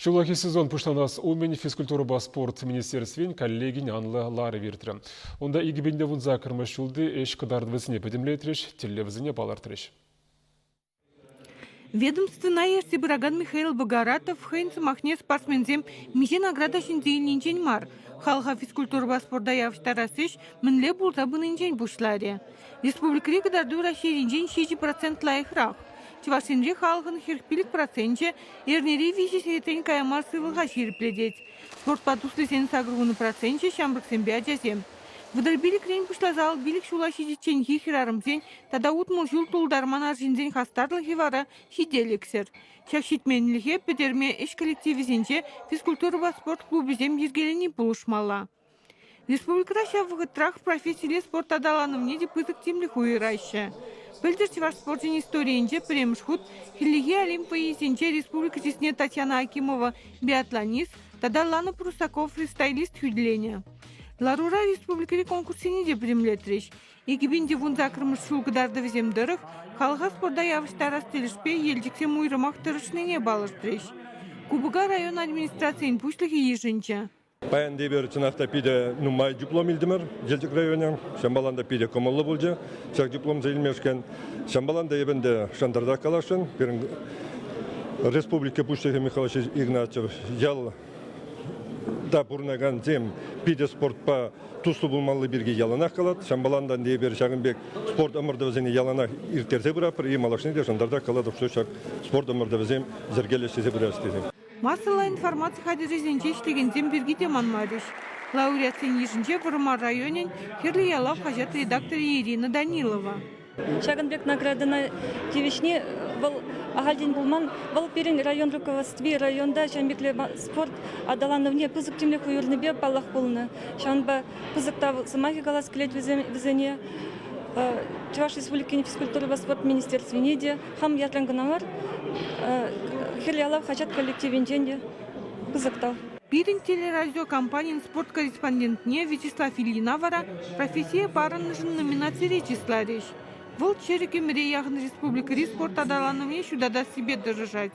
Шулахи сезон пуштанас умен физкультура спорт министерствен коллегин анлы лары вертірі. Онда игібінде вунза кірмі шулды эш кыдардывызыне пөдімлетреш, телевізіне балартыреш. Ведомственная Сибираган Михаил Багаратов хейнс махне спортсмензем миже награда шинзейн инжен мар. Халха физкультура спорта явштарасыш мінле бултабын инжен бушларе. Республикари кыдарду расширен инжен 6% лайхрах. Чевашинре халқын хирпилік процентче ернери виші сетен каямар сывылға ширпледет. Спорт патуслы сен сагруны процентче шамбрыксен бяджасем. Выдалбили крен пушлазал билик шулаши житчен хихирарымсен, тада утмыл жул тулдарман аржинзен хастарлы хивара шиделексер. Чакшитменлихе петерме эш коллективизенче физкультура спорт клубизем ергелени булышмала. Республикада шавыгытрах профессияле спорт адаланымне депызык темлих уйрайшы. Пыльдер ваш спортен историенче премшхут, хиллиге олимпиисенче республика чесне Татьяна Акимова биатлонист, тада Лана Прусаков фристайлист хюдлене. Ларура республикари конкурсене де премлетреш. Егибинде вунза кырмыш шулгыдарды веземдырых, халға спорда явыштарас телешпе елдіксем уйрымақ тұрышнене балыштреш. Кубыга район администрациян пушлығы ежінче. Паян дебер чынақта пиде нумай диплом илдімір, желдік районе, шамбаланда пиде комылы болжа, шақ диплом зәйлмешкен, шамбаланда ебінде шандарда калашын, республика Пуштехи Михайлович Игнатьев ял да бұрнаған зем пиде спортпа туслы болмалы бірге яланақ қалады, шамбаландан дебер шағынбек спорт өмірді візіне яланақ иртерсе бұрапыр, емалашыны де шандарда қалады, шақ спорт өмірді візем зіргелесізе бұрастезем. Массовая информация хадырызенче иштегензем биргите манмарыш. Лауреатсен ешінче Вырмар районен херли ялав хажат редактор Ирина Данилова. Шагынбек наградына девишне был агалден булман, был перен район руководстве районда шамбекле спорт адалановне пызык темле хуюрны бе баллах булны. Шанба пызыкта самахи галас клеть везене. Чуваш республики физкультуры спорт министерстве неде хам ятланганавар херлялав хачат коллективинченде пызыктал. Пирин телерадиокомпаниян спорт-корреспондентне Вячеслав Ильинавара профессия барынышын номинация речислариш. Вол череке мире яғын республика спорт адаланымне шудада себе дожижать.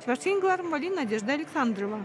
Чвашин Гларм Вали, Надежда Александрова.